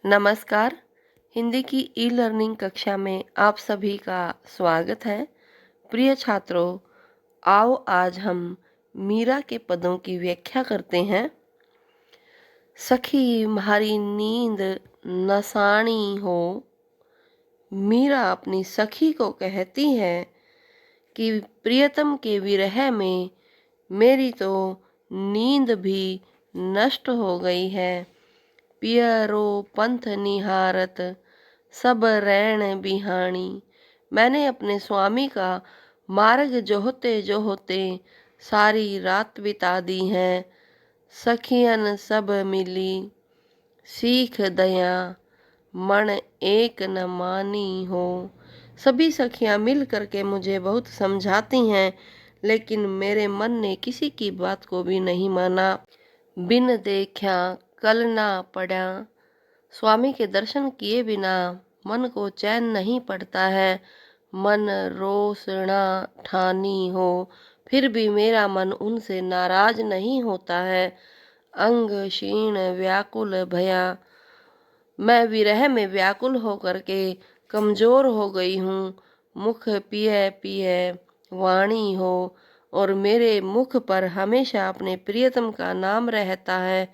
नमस्कार। हिंदी की e learning कक्षा में आप सभी का स्वागत है। प्रिय छात्रों, आओ आज हम मीरा के पदों की व्याख्या करते हैं। सखी म्हारी नींद नसाणी हो। मीरा अपनी सखी को कहती है कि प्रियतम के विरह में मेरी तो नींद भी नष्ट हो गई है। पियरो पंथ निहारत सब रैन बिहाणी। मैंने अपने स्वामी का मार्ग जोहते जोहते सारी रात बिता दी है। सखियन सब मिली सीख दया मन एक न मानी हो। सभी सखियां मिल करके मुझे बहुत समझाती हैं, लेकिन मेरे मन ने किसी की बात को भी नहीं माना। बिन देखा कल ना पड़ा। स्वामी के दर्शन किए बिना मन को चैन नहीं पड़ता है। मन रोसना ठानी हो, फिर भी मेरा मन उनसे नाराज नहीं होता है। अंग क्षीण व्याकुल भया। मैं विरह में व्याकुल होकर के कमजोर हो गई हूँ। मुख पिए पिए वाणी हो, और मेरे मुख पर हमेशा अपने प्रियतम का नाम रहता है।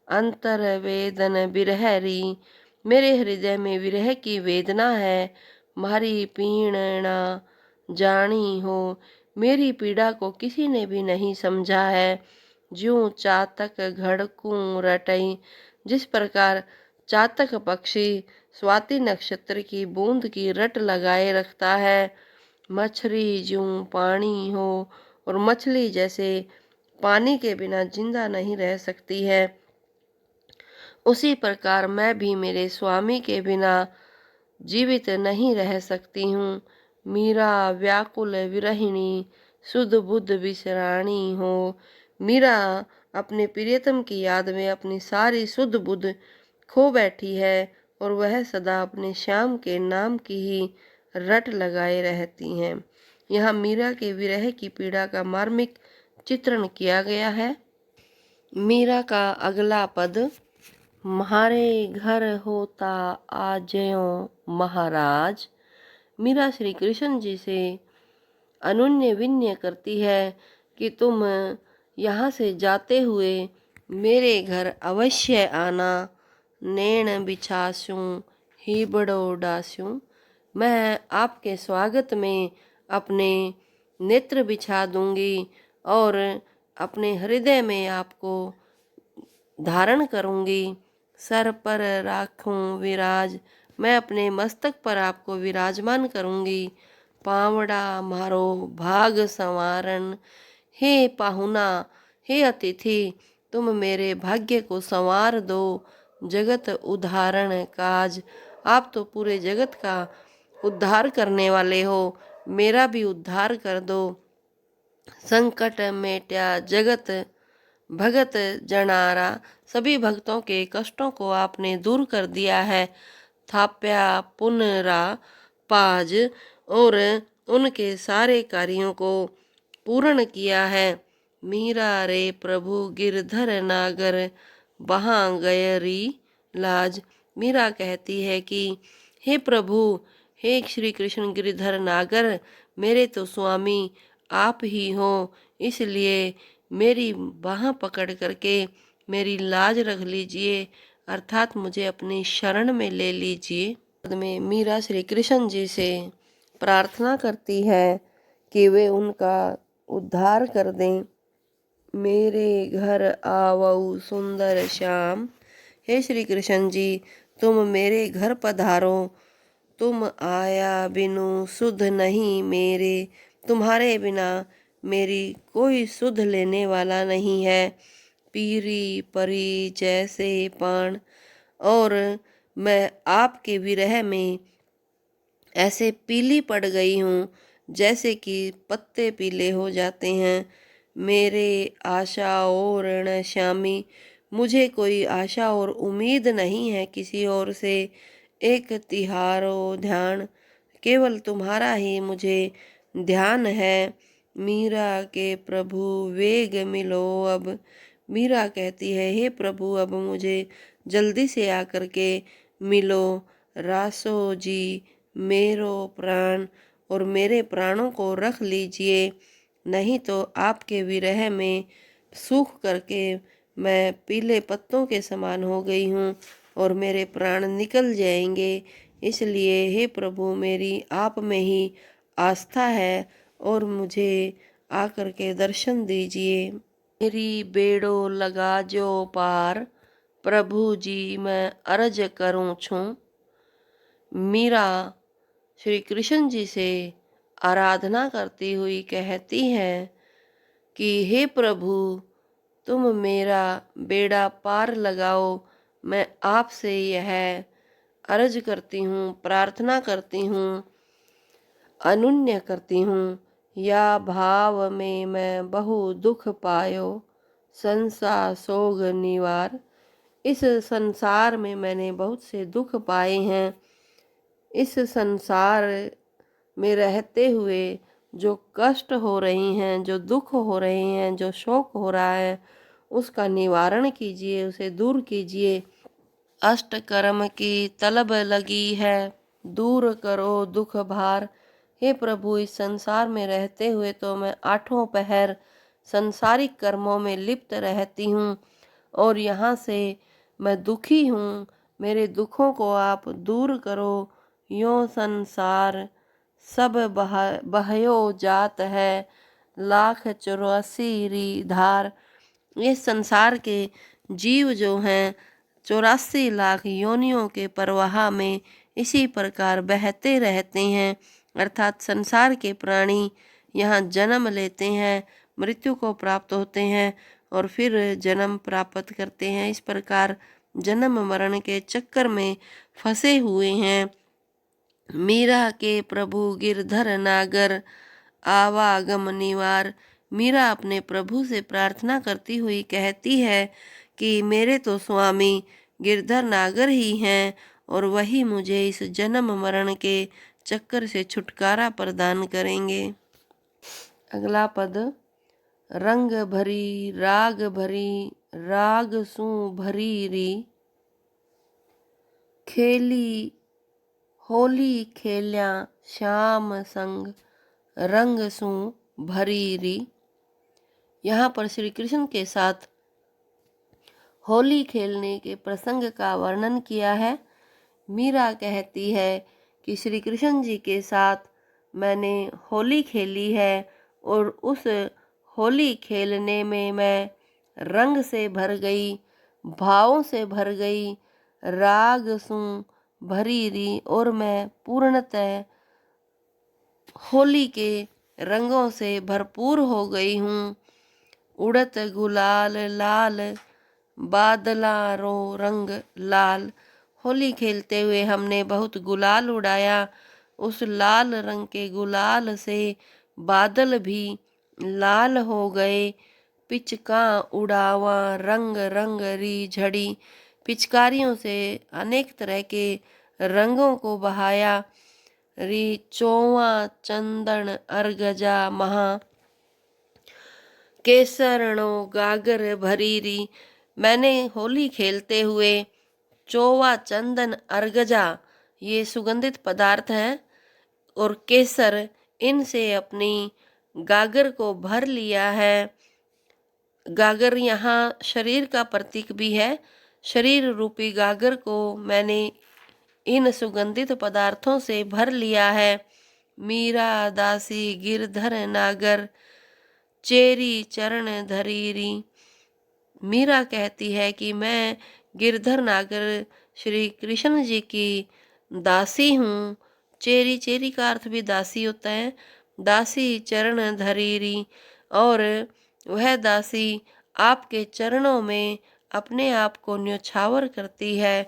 अंतर वेदन बिरहरी। मेरे हृदय में विरह की वेदना है। मारी पीड़ना जानी हो। मेरी पीड़ा को किसी ने भी नहीं समझा है। ज्यों चातक घड़कूं रटई। जिस प्रकार चातक पक्षी स्वाति नक्षत्र की बूंद की रट लगाए रखता है। मछली ज्यों पानी हो, और मछली जैसे पानी के बिना जिंदा नहीं रह सकती है, उसी प्रकार मैं भी मेरे स्वामी के बिना जीवित नहीं रह सकती हूँ। मीरा व्याकुल विरहिणी सुध बुध विसराणी हो। मीरा अपने प्रियतम की याद में अपनी सारी सुध बुध खो बैठी है, और वह सदा अपने श्याम के नाम की ही रट लगाए रहती हैं। यहाँ मीरा के विरह की पीड़ा का मार्मिक चित्रण किया गया है। मीरा का अगला पद। म्हारे घर होता आजयो महाराज। मीरा श्री कृष्ण जी से अनुन्य विन्य करती है कि तुम यहाँ से जाते हुए मेरे घर अवश्य आना। नैन बिछासूं हिबड़ो डासूं। मैं आपके स्वागत में अपने नेत्र बिछा दूंगी, और अपने हृदय में आपको धारण करूंगी। सर पर राखूं विराज। मैं अपने मस्तक पर आपको विराजमान करूंगी। पावड़ा मारो भाग संवारन। हे पाहुना, हे अतिथि, तुम मेरे भाग्य को संवार दो। जगत उद्धारण काज। आप तो पूरे जगत का उद्धार करने वाले हो, मेरा भी उद्धार कर दो। संकट मेट्या जगत भगत जनारा। सभी भक्तों के कष्टों को आपने दूर कर दिया है। थाप्या पुनरा पाज। और उनके सारे कार्यों को पूर्ण किया है। मीरा रे प्रभु गिरधर नागर वहाँ गयरी लाज। मीरा कहती है कि हे प्रभु, हे श्री कृष्ण गिरधर नागर, मेरे तो स्वामी आप ही हो, इसलिए मेरी बाह पकड़ करके मेरी लाज रख लीजिए, अर्थात मुझे अपनी शरण में ले लीजिए। बाद में मीरा श्री कृष्ण जी से प्रार्थना करती है कि वे उनका उद्धार कर दें। मेरे घर आवऊ सुंदर श्याम। हे श्री कृष्ण जी, तुम मेरे घर पधारो। तुम आया बिनु सुध नहीं मेरे। तुम्हारे बिना मेरी कोई सुध लेने वाला नहीं है। पीरी परी जैसे पान। और मैं आपके विरह में ऐसे पीली पड़ गई हूँ जैसे कि पत्ते पीले हो जाते हैं। मेरे आशा और ऋण श्यामी। मुझे कोई आशा और उम्मीद नहीं है किसी और से। एक तिहारो ध्यान। केवल तुम्हारा ही मुझे ध्यान है। मीरा के प्रभु वेग मिलो अब। मीरा कहती है, हे प्रभु, अब मुझे जल्दी से आकर के मिलो। रासो जी मेरो प्राण और मेरे प्राणों को रख लीजिए, नहीं तो आपके विरह में सूख करके मैं पीले पत्तों के समान हो गई हूँ और मेरे प्राण निकल जाएंगे। इसलिए हे प्रभु, मेरी आप में ही आस्था है और मुझे आकर के दर्शन दीजिए। मेरी बेड़ो लगा जो पार, प्रभु जी मैं अर्ज करूँ छूँ। मीरा श्री कृष्ण जी से आराधना करती हुई कहती है कि हे प्रभु, तुम मेरा बेड़ा पार लगाओ। मैं आपसे यह अर्ज करती हूँ, प्रार्थना करती हूँ, अनुन्य करती हूँ। या भाव में मैं बहु दुख पायो, संसार सोग निवार। इस संसार में मैंने बहुत से दुख पाए हैं। इस संसार में रहते हुए जो कष्ट हो रही हैं, जो दुख हो रहे हैं, जो शोक हो रहा है, उसका निवारण कीजिए, उसे दूर कीजिए। अष्ट कर्म की तलब लगी है, दूर करो दुख भार। हे प्रभु, इस संसार में रहते हुए तो मैं आठों पहर संसारिक कर्मों में लिप्त रहती हूँ और यहाँ से मैं दुखी हूँ। मेरे दुखों को आप दूर करो। यो संसार सब बहयो जात है, 1,84 री धार। ये संसार के जीव जो हैं 84 लाख योनियों के प्रवाह में इसी प्रकार बहते रहते हैं। अर्थात संसार के प्राणी यहाँ जन्म लेते हैं, मृत्यु को प्राप्त होते हैं और फिर जन्म प्राप्त करते हैं। इस प्रकार जन्म मरण के चक्कर में फंसे हुए हैं। मीरा के प्रभु गिरधर नागर, आवागम निवार। मीरा अपने प्रभु से प्रार्थना करती हुई कहती है कि मेरे तो स्वामी गिरधर नागर ही हैं और वही मुझे इस जन्म मरण के चक्कर से छुटकारा प्रदान करेंगे। अगला पद, रंग भरी राग भरी, राग सू भरी री। खेली होली खेल्या श्याम संग, रंग सू भरी री। यहाँ पर श्री कृष्ण के साथ होली खेलने के प्रसंग का वर्णन किया है। मीरा कहती है कि श्री कृष्ण जी के साथ मैंने होली खेली है और उस होली खेलने में मैं रंग से भर गई, भावों से भर गई, राग सू भरी री, और मैं पूर्णतः होली के रंगों से भरपूर हो गई हूँ। उड़त गुलाल लाल, बादला रो रंग लाल। होली खेलते हुए हमने बहुत गुलाल उड़ाया। उस लाल रंग के गुलाल से बादल भी लाल हो गए। पिचका उड़ावा रंग रंग री झड़ी। पिचकारियों से अनेक तरह के रंगों को बहाया। री चौवा चंदन अर्गजा महा, केसरणो गागर भरी री। मैंने होली खेलते हुए चौवा चंदन अर्गजा, ये सुगंधित पदार्थ हैं, और केसर, इनसे अपनी गागर को भर लिया है। गागर यहाँ शरीर का प्रतीक भी है। शरीर रूपी गागर को मैंने इन सुगंधित पदार्थों से भर लिया है। मीरा दासी गिरधर नागर, चेरी चरण धरीरी। मीरा कहती है कि मैं गिरधर नागर श्री कृष्ण जी की दासी हूँ। चेरी, चेरी का अर्थ भी दासी होता है। दासी चरण धरीरी, और वह दासी आपके चरणों में अपने आप को न्योछावर करती है।